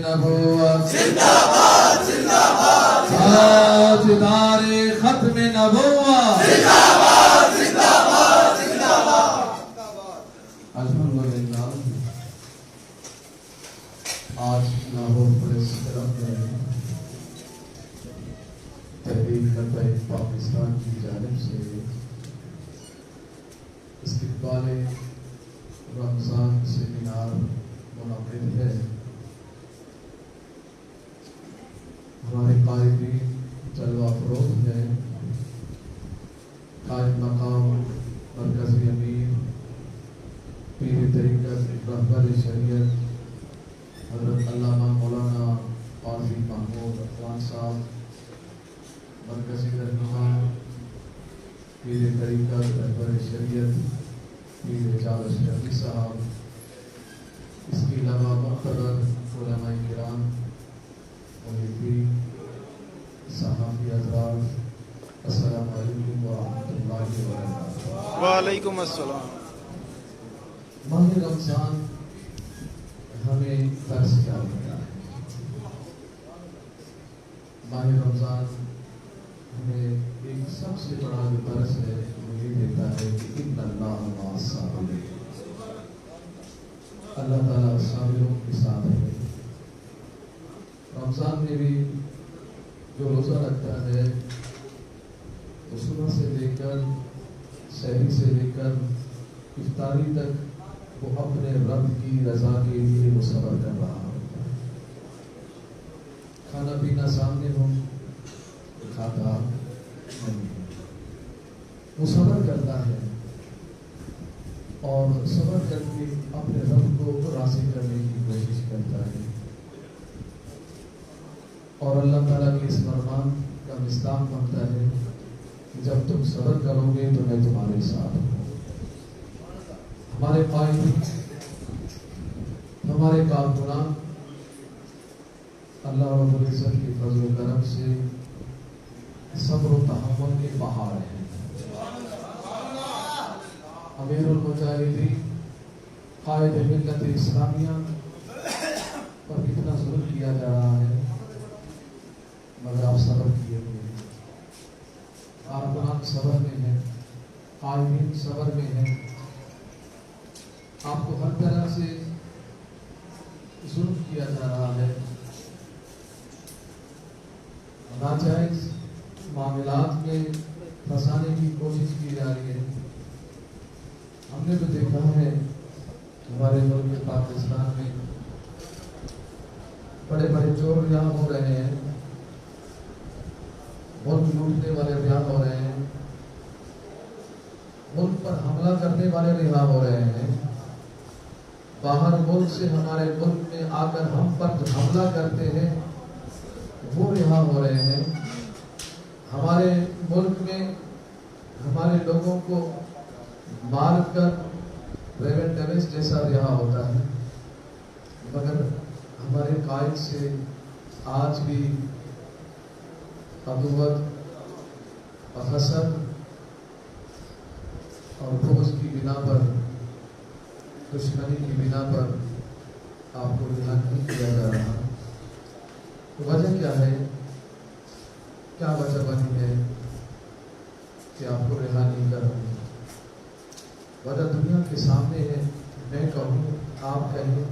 نبوت زندہ باد زندہ باد، تاجدار ختم نبوت زندہ باد زندہ باد زندہ باد۔ الحمدللہ آج لاہور پریس کلب میں تحریک لبیک پاکستان کی جانب سے استقبال رمضان سیمینار منعقد ہے۔ ہمارے قائدین جلوہ افروز ہیں، قائد مقام مرکزی امیر پیر طریقت رہبر شریعت حضرت علامہ مولانا قاضی محمود اخوان صاحب، مرکزی رہنما پیر طریقت رہبر شریعت پیر اجازت شفیع صاحب، اس کے علاوہ مقتدر علماء کرام، محبین، صحافی حضرات، السلام علیکم ورحمۃ اللہ وبرکاتہ۔ وعلیکم السلام۔ ماہ رمضان ہمیں درس کیا دیتا ہے؟ ماہ رمضان ہمیں ایک سب سے بڑا جو درس ہے وہ یہ دیتا ہے کہ ان اللہ مع الصابرین، اللہ تعالیٰ صابروں کے ساتھ ہے۔ رمضان میں بھی جو روزہ رکھتا ہے تو صبح سے لے کر سحری سے لے کر افطاری تک وہ اپنے رب کی رضا کے لیے وہ صبر کر رہا ہوتا ہے۔ کھانا پینا سامنے ہو کھاتا نہیں، وہ صبر کرتا ہے اور صبر کر کے اپنے رب کو راضی کرنے کی کوشش کرتا ہے، اور اللہ تعالیٰ کے اس فرمان کا مصداق بنتا ہے کہ جب تم صبر کرو گے تو میں تمہارے ساتھ ہوں۔ ہمارے قائد، ہمارے کارکنان اللہ رب العزت کے فضل و کرم سے صبر و تحمل کے پہاڑ ہیں۔ امیر المجاہدین قائد ملت اسلامیہ پر کتنا ظلم کیا جا رہا ہے، مگر آپ صبر کیے ہوئے ہیں، کارکنان صبر میں ہیں، قائدین صبر میں ہیں۔ آپ کو ہر طرح سے ظلم کیا جا رہا ہے، ناجائز معاملات میں پھنسانے کی کوشش کی جا رہی ہے۔ ہم نے تو دیکھا ہے ہمارے ملک پاکستان میں بڑے بڑے چور رہا ہو رہے ہیں، ملک لوٹنے والے رہا ہو رہے ہیں، ملک پر حملہ کرنے والے رہا ہو رہے ہیں، باہر ملک سے ہمارے ملک میں آ کر ہم پر جو حملہ کرتے ہیں وہ رہا ہو رہے ہیں۔ ہمارے ملک میں ہمارے لوگوں کو مار کر ریون ڈیمیج جیسا رہا ہوتا ہے، مگر ہمارے قائد سے آج بھی عدوت اور حسد اور بغض کی بنا پر، دشمنی کی بنا پر آپ کو رہا نہیں کیا جا رہا۔ وجہ کیا ہے؟ کیا وجہ بنی ہے کہ آپ کو رہا نہیں کر رہے؟ وجہ دنیا کے سامنے ہے، میں کہوں آپ کہیں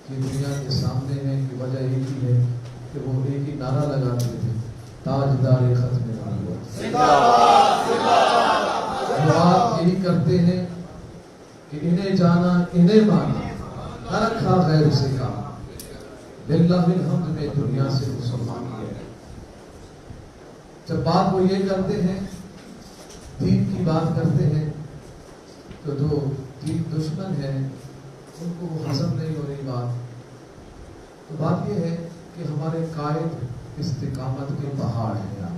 کہ دنیا کے سامنے ہے کہ وجہ ایک ہی ہے کہ وہ ایک ہی نعرہ لگاتے تھے، تاجدار ختم نبوت زندہ باد زندہ باد۔ بات یہی کرتے ہیں کہ انہیں جانا انہیں مانا، نہ رکھا غیر سے کام، للہ الحمد میں دنیا سے مسلمان کیا۔ جب بات وہ یہ کرتے ہیں، دین کی بات کرتے ہیں، تو جو دین دشمن ہے ان کو وہ ہضم نہیں ہو رہی بات۔ تو بات یہ ہے کہ ہمارے قائد استقامت کے پہاڑ ہیں،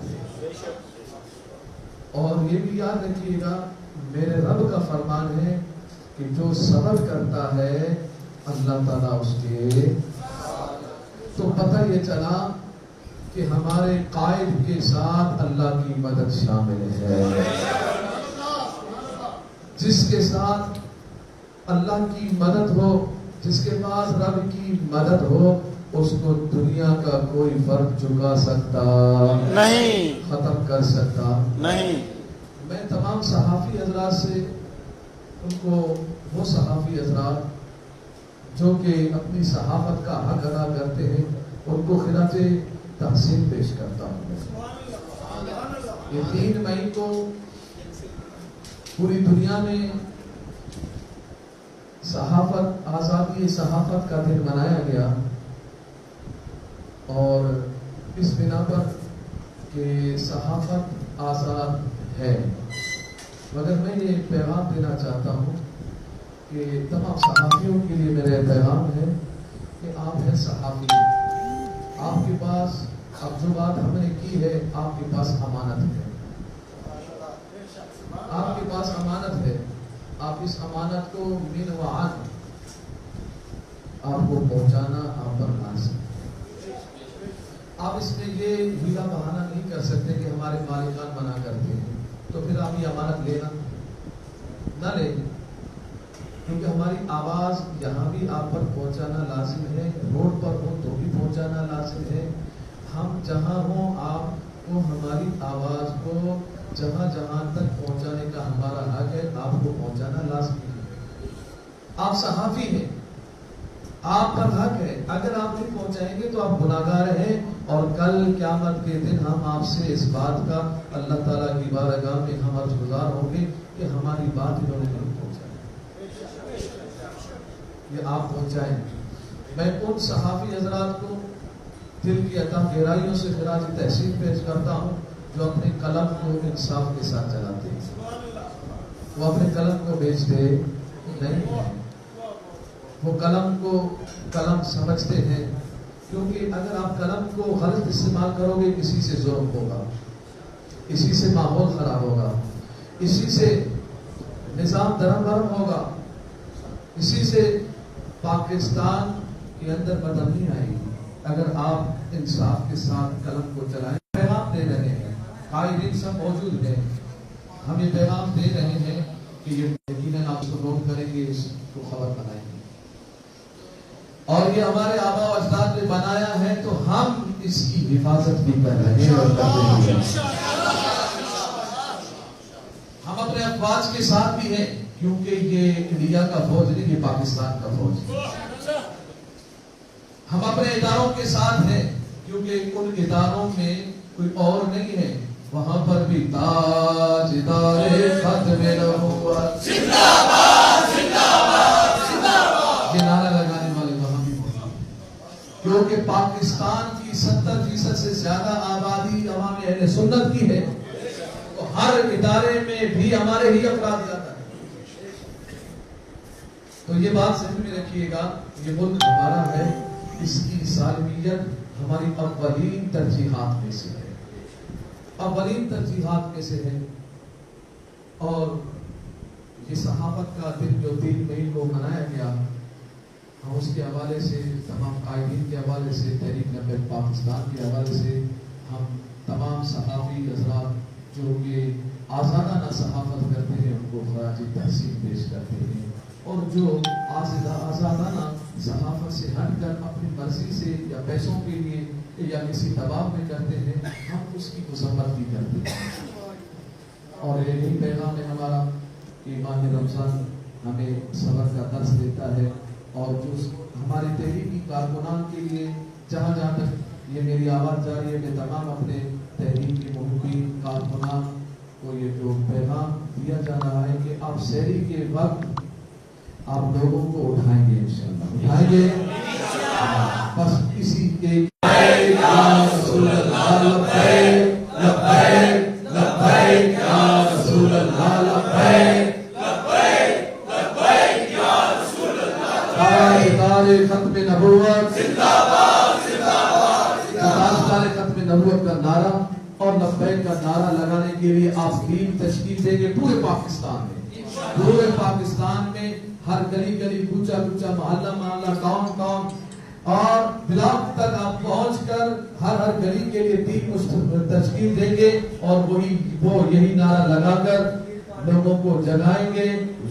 اور یہ بھی یاد رکھیے گا میرے رب کا فرمان ہے کہ جو صبر کرتا ہے اللہ تعالیٰ اس کے، تو پتہ یہ چلا کہ ہمارے قائد کے ساتھ اللہ کی مدد شامل ہے۔ جس کے ساتھ اللہ کی مدد ہو جس کے پاس رب کی مدد ہو اس کو دنیا کا کوئی فرق چکا سکتا نہیں، ختم کر سکتا نہیں۔ میں تمام صحافی حضرات سے ان کو، وہ صحافی حضرات جو کہ اپنی صحافت کا حق ادا کرتے ہیں، ان کو خراج تحسین پیش کرتا ہوں۔ یہ 3 مئی کو پوری دنیا میں صحافت، آزادی صحافت کا دن منایا گیا، اور اس بنا پر کہ صحافت آزاد ہے، مگر میں یہ پیغام دینا چاہتا ہوں کہ تمام صحافیوں کے لیے میرا پیغام ہے کہ آپ ہیں صحافی، آپ کے پاس اب جو بات ہم نے کی ہے، آپ کے پاس امانت ہے، آپ کے پاس امانت ہے، آپ اس امانت کو من وعن آپ کو پہنچانا آپ پر لازم ہے۔ آپ اس میں یہ ہیلا بہانہ نہیں کر سکتے کہ ہمارے مالکان منع کرتے ہیں تو پھر آپ یہ امانت لینا نہ لیں، کیونکہ ہماری آواز یہاں بھی آپ پر پہنچانا لازم ہے، روڈ پر ہو تو بھی پہنچانا لازم ہے، ہم جہاں ہوں آپ کو ہماری آواز کو جہاں جہاں تک پہنچانے کا ہمارا حق ہے، آپ کو پہنچانا لازمی ہے۔ آپ صحافی ہیں، آپ پر حق ہے، اگر آپ نہیں پہنچائیں گے تو آپ گناہگار ہیں، اور کل قیامت کے دن ہم آپ سے اس بات کا اللہ تعالیٰ کی بارگاہ میں ہم عرض گزار ہوں گے کہ ہماری بات انہوں نے نہیں پہنچائی، یہ آپ پہنچائیں۔ میں ان صحافی حضرات کو دل کی عطا گہرائیوں سے خراج تحسین پیش کرتا ہوں جو اپنے قلم کو انصاف کے ساتھ چلاتے ہیں، وہ اپنے قلم کو بیچتے نہیں ہیں، وہ قلم کو قلم سمجھتے ہیں، کیونکہ اگر آپ قلم کو غلط استعمال کرو گے کسی سے ظلم ہوگا، اسی سے ماحول خراب ہوگا، اسی سے نظام درہم برہم ہوگا، اسی سے پاکستان کے اندر بدامنی آئے گی۔ اگر آپ انصاف کے ساتھ قلم کو چلائیں، پیغام دے رہے ہیں، قائدین سب موجود ہیں، ہم یہ پیغام دے رہے ہیں کہ یہ یقیناً آپ کو نوٹ کریں گے، اس کو خبر بنائیں گے، اور یہ ہمارے آباء و اجداد نے بنایا ہے تو ہم اس کی حفاظت بھی کر رہے ہیں اور کرتے ہیں۔ ہم اپنے افواج کے ساتھ بھی ہیں، کیونکہ یہ انڈیا کا فوج نہیں، یہ پاکستان کا فوج ہے۔ ہم اپنے اداروں کے ساتھ ہیں، کیونکہ ان اداروں میں کوئی اور نہیں ہے، وہاں پر بھی تاجدار ختم نبوت زندہ باد زندہ باد زندہ باد، یہ نعرہ لگانے والے وہاں بھی موجود ہیں، کیونکہ پاکستان کی 70% سے زیادہ آبادی عوام اہل سنت کی ہے، تو ہر ادارے میں بھی ہمارے ہی افراد جاتا ہے۔ تو یہ بات ذہن میں رکھیے گا، یہ ملک ہمارا ہے، اس کی سالمیت ہماری اولین ترجیحات میں سے ہے، اولین ترجیحات میں سے ہے، اور یہ صحافت کا دن جو 3 مئی کو منایا گیا، ہم اس کے حوالے سے، تمام قائدین کے حوالے سے، تحریک نہضت پاکستان کے حوالے سے، ہم تمام صحافی حضرات جو کہ آزادانہ صحافت کرتے ہیں ان کو خراج تحسین پیش کرتے ہیں، اور جو آزادانہ صحافت سے ہٹ کر اپنی مرضی سے یا پیسوں کے لیے یا کسی دباؤ میں کرتے ہیں، ہم اس کی مذمت بھی کرتے ہیں۔ اور یہی پیغام ہے ہمارا کہ ماہ رمضان ہمیں صبر کا درس دیتا ہے، اور جو ہمارے تحریکی کارکنان کے لیے جہاں جہاں تک یہ میری آواز جا رہی ہے، میں تمام اپنے تحریک کے محبین کارکنان کو یہ جو پیغام دیا جا رہا ہے کہ آپ سحری کے وقت آپ لوگوں کو اٹھائیں گے، انشاءاللہ اٹھائیں گے، بس کسی کے رسول اللہ لبیک لبیک لبیک یا رسول اللہ لبیک لبیک لبیک یا رسول اللہ، تاجدار ختم نبوت زندہ باد زندہ باد، تاجدار ختم نبوت کا نعرہ اور لبیک کا نعرہ لگانے کے لیے آپ ٹیم تشکیل دیں گے پورے پاکستان میں، پورے پاکستان میں ہر گلی گلی، کوچہ کوچہ، محلہ محلہ، ٹاؤن ٹاؤن اور بلاک تک آپ پہنچ کر ہر گلی کے لیے ٹیم تشکیل دیں گے، اور وہ یہی نعرہ لگا کر لوگوں کو جگائیں گے،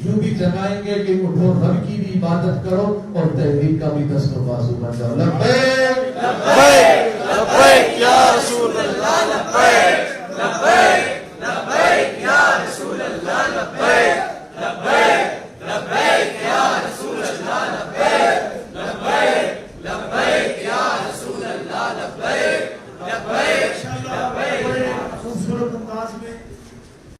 یوں بھی جگائیں گے کہ اٹھو رب کی بھی عبادت کرو اور تحریر کا بھی دست و بازو بن جاؤ. لبیک